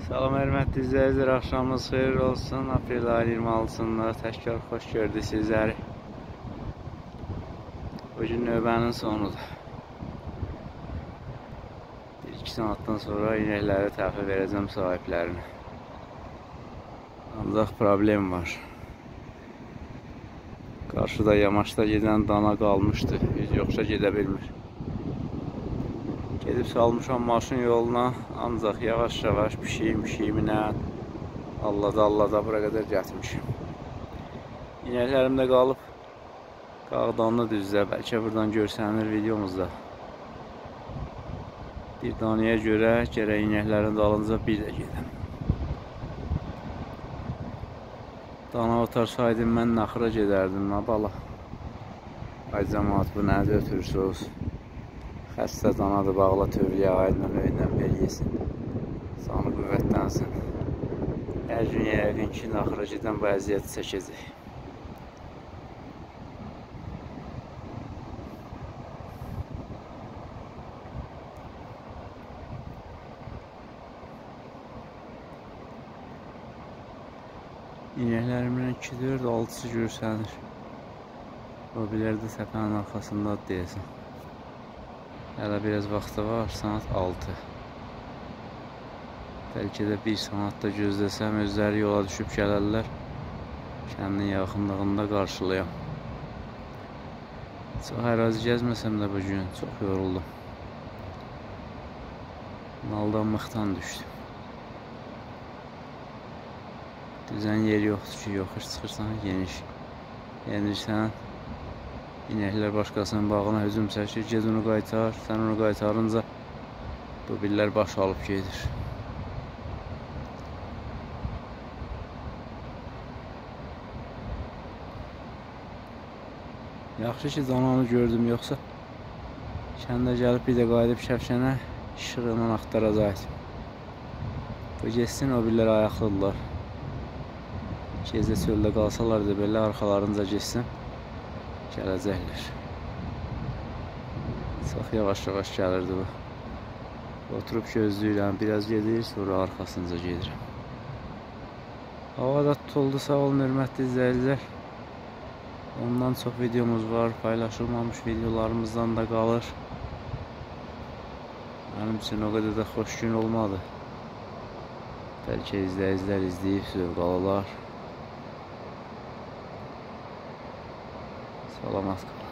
Salam hörmətli izləyicilər, axşamınız xeyir olsun. Aprel ayı 26-sında təkrar xoş gördük sizləri. Bugün növbənin sonudur. 1-2 saatdan sonra inəkləri təhvil verəcəm sahiblərinə. Ancaq problem var. Qarşıda yamaçda gedən dana qalmışdı. Biz yoxsa gedə bilmir. Gedib salmışam maşın yoluna, ancaq yavaş-yavaş pişiyimlə allada bura qədər gətirmişim. İnəklərim də qalıb Qağdanlı düzdə, bəlkə buradan görsənir videomuzda. Bir danaya görə gərək inəklərin dalınca bir də gedim. Dana otarsaydım mən naxıra gedərdim, nə bala. Ay cəmaat, bu nədir ötürsünüz? Xəstə danadır, bağla tövriyə aydın öyündən bel yesin. Sanı qüvvətlənsin. Hər gün yəqin ki, naxıra gedən bu əziyyəti çəkəcək. İnəklərimin 2, 4, 6-sı görsənir. O bilər də təpənin arxasındadır deyəsən. Hələ biraz vaxtı var, saat 6. Bəlkə də 1 saatda gözləsəm, özləri yola düşüb gələrlər. Kəndin yaxınlığında qarşılayam. Çox ərazi gəzməsəm də bugün, çox yoruldum. Naldan mıxtan düşdüm. Düzən yer yoxdur ki, yoxuş çıxırsan, geniş. Yenirsən, inəklər başqasının bağına hücum çəkir, gec onu qaytar, sən onu qaytarınca bu billər baş alıb gedir. Yaxşı ki, dananı gördüm, yoxsa kəndə gəlib bir də qayıdıb Şəfşənə işığından axtaracaqdım. Bu geçsin, o billər ayaqlıdırlar. Gecə çöldə qalsalar da belə arxalarınca geçsin, gələcəklər. Çox yavaş-yavaş gəlirdi bu. Oturub gözləyirəm, biraz gedir, sonra arxasınca gedirəm. Hava da tutuldu, sağ olun hörmətli izləyicilər. Ondan çox videomuz var, paylaşılmamış videolarımızdan da qalır. Mənim üçün o qədər də xoş gün olmadı. Bəlkə izləyicilər izləyib zövq alırlar. Salamat qalın.